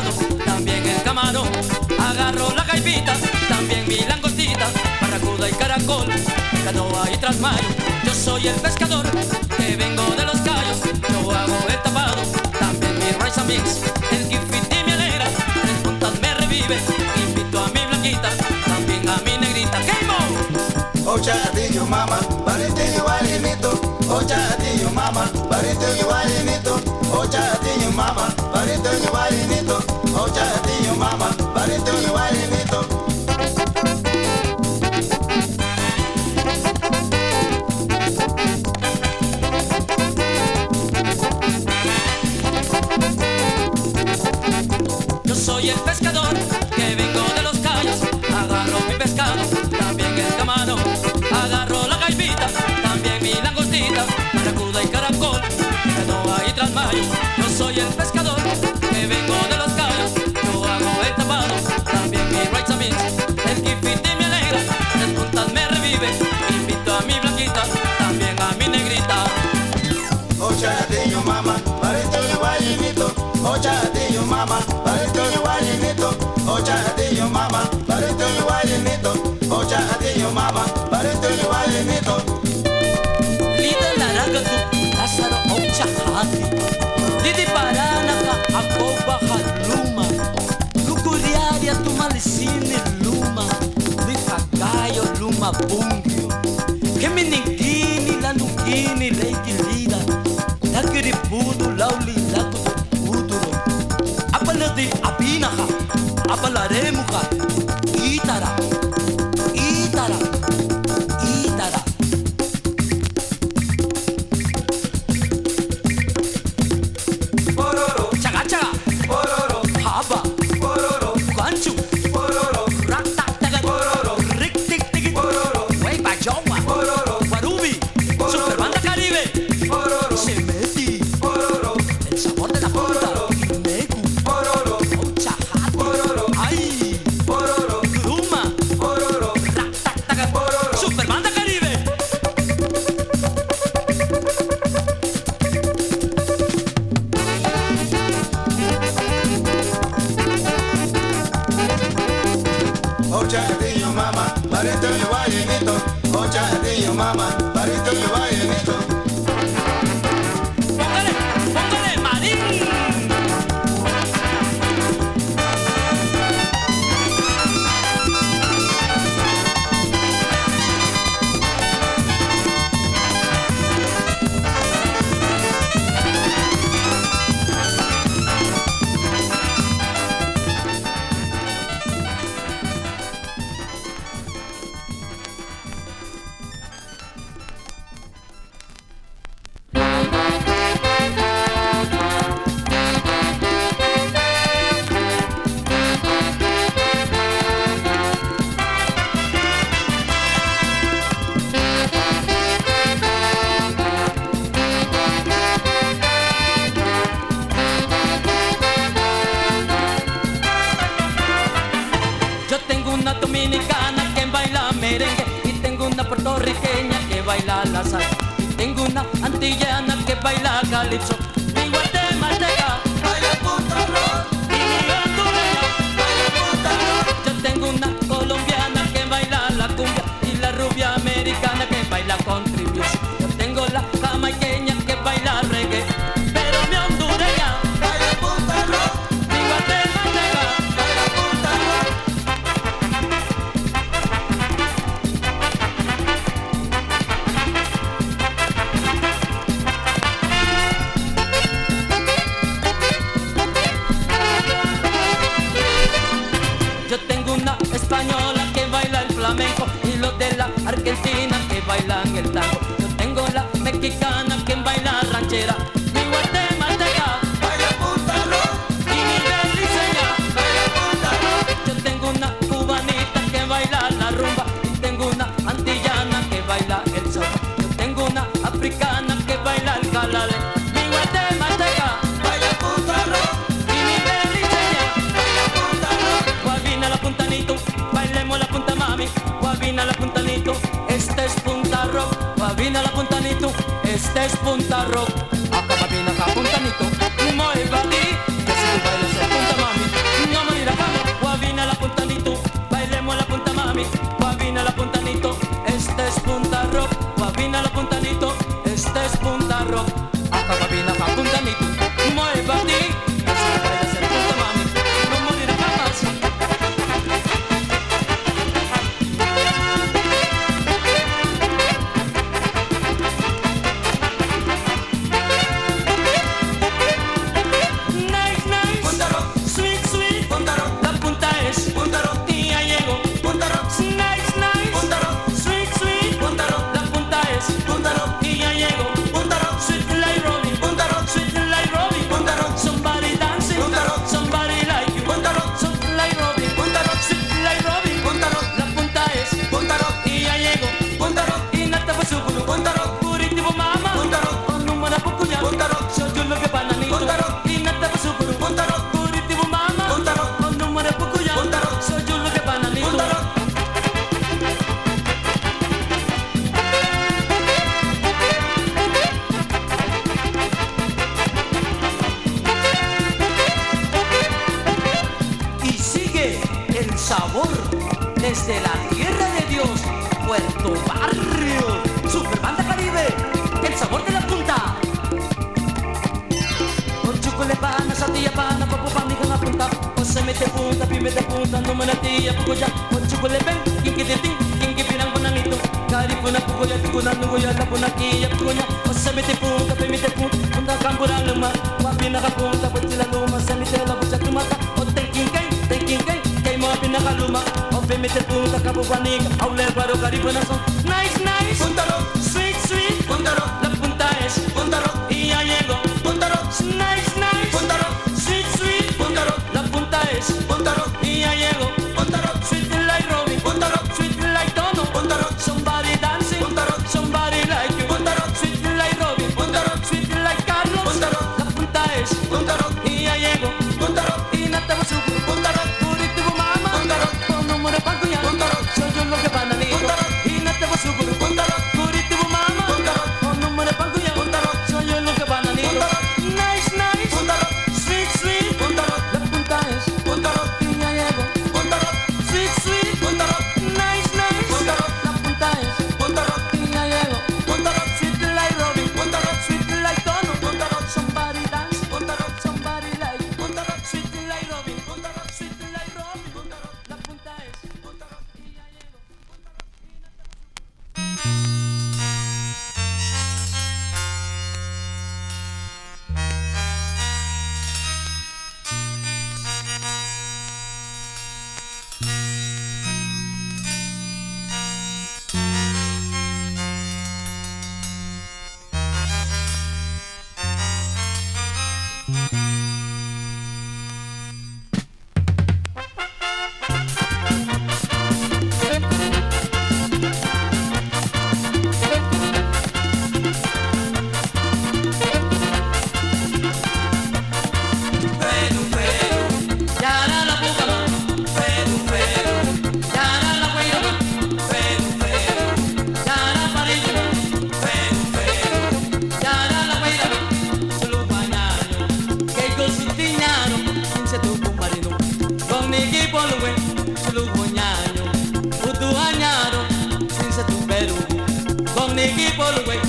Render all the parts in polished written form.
pescado, también el camarón. Agarro la gaivita, también mi langostita, barracuda y caracol, canoa y trasmayo. Yo soy el pescador que vengo de los Cayos. Yo hago el tapado, también mi rice and mix. El gifiti me alegra, tres puntas me revive. Invito a mi blanquita, también a mi negrita. ¡Game on! Ocha atillo mama, barito y guarinito. Ocha atillo mama, barito y guarinito. Ocha atillo mama, barito y guarinito. Ocha atillo mama, barito y guarinito. Yo soy el pescador que vengo de los Cayos. Agarro mi pescado, también el camarón. Agarro la gaivita, también mi langostita, barracuda y caracol, canoa y trasmayo. Yo soy el pescador que vengo de los Cayos. Yo hago el tapado, también mi rice and mix. El gifiti me alegra, tres puntas me revive. Invito a mi blanquita, también a mi negrita. Ocha atillo mama, barito y guarinito. Ocha atillo mama, barito y guarinito. Ocha atillo mama, barito y guarinito. Ocha atillo mama, barito y guarinito. Lida laraga tu Lázaro Ocha hati. Lidi paranaka akoba haluma. Lukuriaria tu malicine luma. Lifagayo luma bungio. Keminingini la nungini leiki lida. Lakiripudu lauli lakudo uduro. Apaladi abinaha. Apalaremuka. Itara. Itara. Itara. Pororo, Chaga chaga. pororo, Haba. pororo, Guanchu. pororo, Rakta-taga. pororo, Rik-tik-tik. pororo, Wey Bajoa. pororo, Guarubi. Pororo. Super Banda Caribe. pororo, Semeti. pororo, El sabor de la punta. Pororo. Negu. pororo, Ocha hati. pororo, Ay. pororo, Gruma. pororo, Rakta-taga. Pororo. Super Banda Caribe. Ocha atillo mama, barito y guarinito. Ocha atillo mama, barito y guarinito. Póngale, póngale, Marín. Yo tengo una dominicana que baila merengue y tengo una puertorriqueña que baila la salsa y tengo una antillana que baila calipso. Mi guatemalteca Baila puta rock, y mi hondureña. baila puta rock. Yo tengo una colombiana que baila la cumbia y la rubia americana que baila country music. Yo tengo la jamaiqueña que baila reggae, pero mi hondureña, Baila puta rock, mi guatemalteca. baila puta rock. Yo tengo una española que baila el flamenco y los de la Argentina que bailan el tango. Yo tengo la mexicana que baila ranchera, mi guatemalteca Baila puta rock, y mi beliceña. baila puta rock. Yo tengo una cubanita que baila la rumba y tengo una antillana que baila el son. Yo tengo una africana que baila el calale, mi guatemalteca Baila puta rock, y mi beliceña. baila puta rock. Guavina la puntanito, bailemos la punta mami. Guavina la puntanito, este es punta rock. Guavina la puntanito, este es punta rock. Acá guavina acá puntanito, mueve a ti, que si tú bailas es punta mami. sabor desde la tierra de Dios, Puerto Barrio, Super Banda Caribe, el sabor de la punta. Por chukule pana, satya pana, papu pani con la punta. O se mete punta, no me la tía, puya. Por chukule pen, kinki de ti, kinki pinang bonanito. Cari puna puya, tikuna nuya, la puna kia puya. O se mete punta, camburang luma. Wapina ka punta, putila luma, se mete la puya tumata. O tenking kay mo pinakaluma. O pemete punta, kapupanika, aule paro cari puna son. Nice, Punta Rock, sweet, Punta Rock, la punta es Punta Rock, y ya llego. Punta Rock, Nice, Punta Rock, sweet, Punta Rock, la punta es Punta Rock, y ya llego. Punta Rock, Sweet like Robin, Punta Rock, sweet like Tono, Punta Rock, somebody dancing, Punta Rock, somebody like you. Punta Rock, Sweet like Robin, Punta Rock, sweet like Carlos, Punta Rock, la punta es Punta Rock, y ya llego. Punta Rock, Y no te voy a sufrir, Punta Rock, puritivo mama, Punta Rock, con número pa' cuñar, Punta Rock, soy yo lo que van a decir. Punta Rock, Y no te voy a sufrir, Punta Rock, puritivo mama, Punta Rock, con número pa' cuñar, Punta Rock, soy yo lo que van a decir. Punta Rock, Nice, Punta Rock, sweet, Punta Rock, la punta es Punta Rock, y ya llego. Punta Rock, Sweet, Punta Rock, nice, Punta Rock, la punta es Punta Rock, y ya llego. Punta Rock, Sweet like Robin, Punta Rock, sweet like Tono, Punta Rock, somebody dance, Punta Rock, somebody like, Punta Rock, sweet like Robin, Punta Rock, sweet like Robin, Punta Rock, la punta es Punta Rock. y ya llego. Yara la pucama, yara la guairama, yara parillo, yara la guairama, solo bañaño, que con su tiñano, se tuvo un marino, con mi equipo lo ven, solo bañaño, putu añaro, sin se tu peru, con mi equipo lo ven,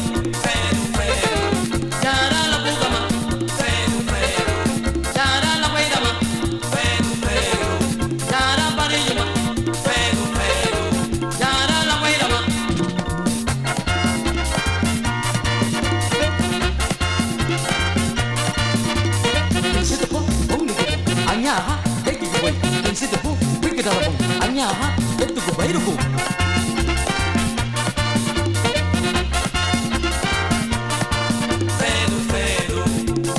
yara la pucama, yara la guairama. Yara parillo, yara la guairama. Quien se topó, un añaja, de tu güey. Quien se topó, que te la pongo, añaja, de tu güey.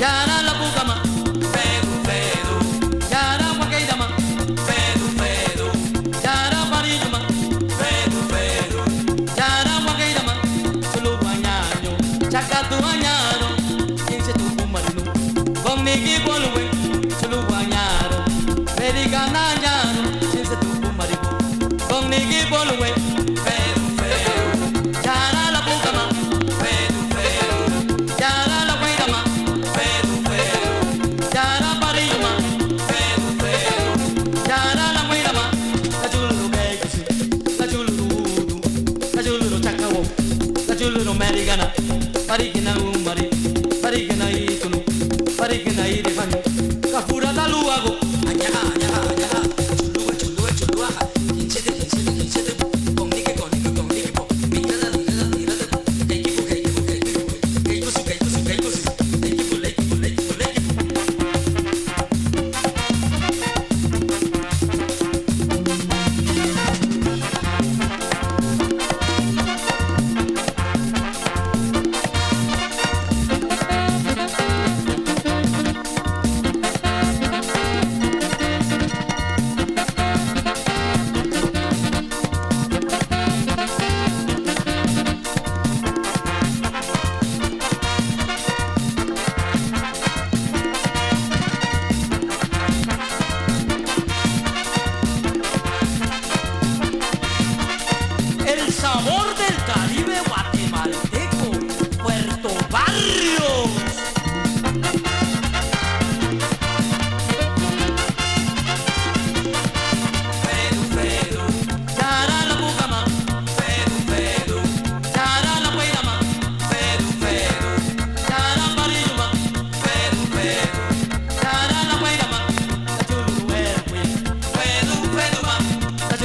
Yara la pucama, yara guacaidama, yara parillo, yara guacaidama, solo bañaño, chacatu bañaro, quien se tuvo un marino, con mi equipo lo ven, solo bañaro, americana bañaro, quien se tuvo un marino, con mi equipo lo ven.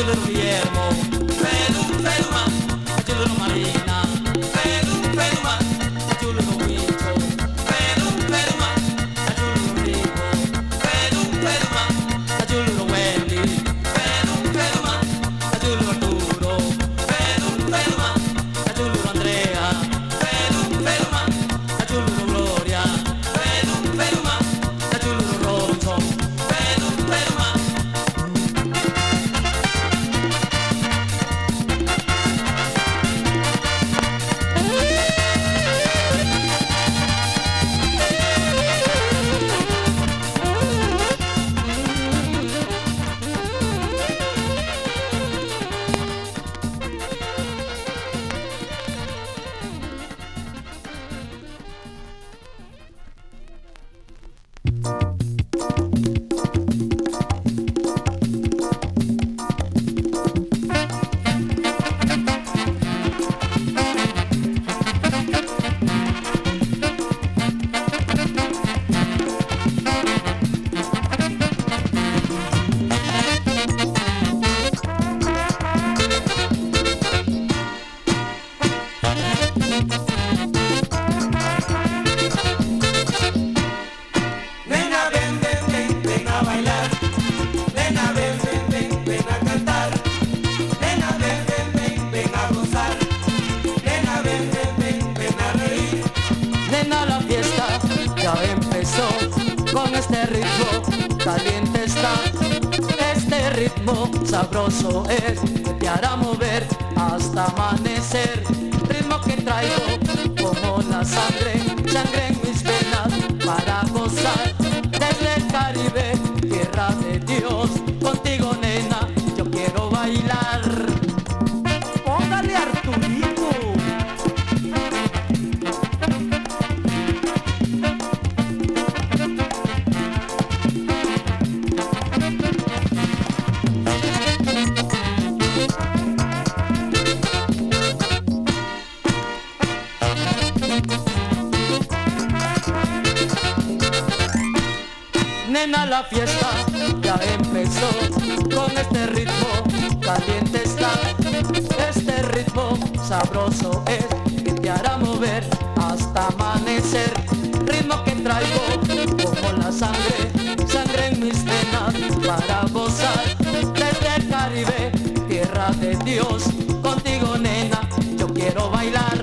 Achuluro Guillermo, Peluma, Achuluro Marina, Peluma, Achuluro Huicho, Peluma, Achuluro Rico, Peluma, Achuluro Wendy, Peluma, Achuluro Arturo, Peluma, Achuluro Andrea, Peluma, Achuluro Gloria, Peluma, Achuluro Roncho, Peluma. Nena, ven, ven, ven, ven a bailar. Nena, ven, ven, ven, ven a cantar. Nena, ven, ven, ven, ven a gozar. Nena, ven, ven, ven, ven a reír. Nena, la fiesta ya empezó con este ritmo, caliente está. Este ritmo sabroso es, que te hará mover hasta amanecer. Ritmo que traigo como la sangre, sangre en mis venas para gozar. Desde el Caribe, tierra de Dios, contigo nena, yo quiero bailar. Póngale Arturito. Nena, la fiesta ya empezó con este ritmo, caliente está. Este ritmo sabroso es, que te hará mover hasta amanecer. Ritmo que traigo como la sangre, sangre en mis venas para gozar. Desde el Caribe, tierra de Dios, contigo nena, yo quiero bailar.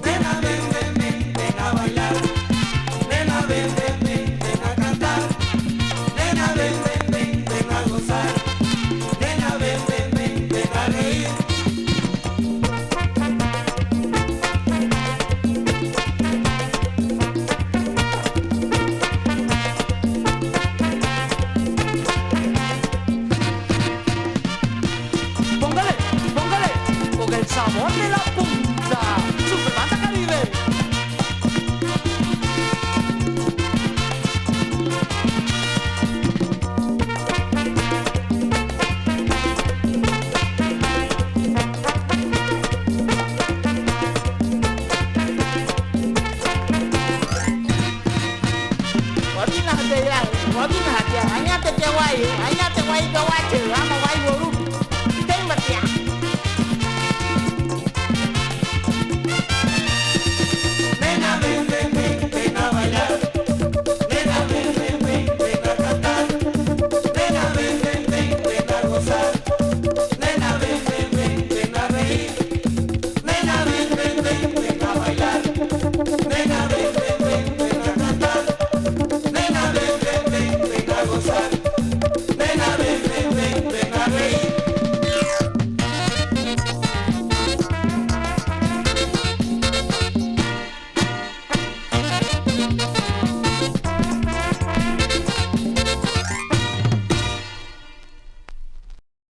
Nena, ven, ven, ven, ven a bailar. Nena, ven, ven, ven, ven a cantar. Nena, ven, ven, ven, ven a gozar. Nena, ven, ven, ven, ven a reír. Póngale, póngale, con el sabor de la punta. Super banda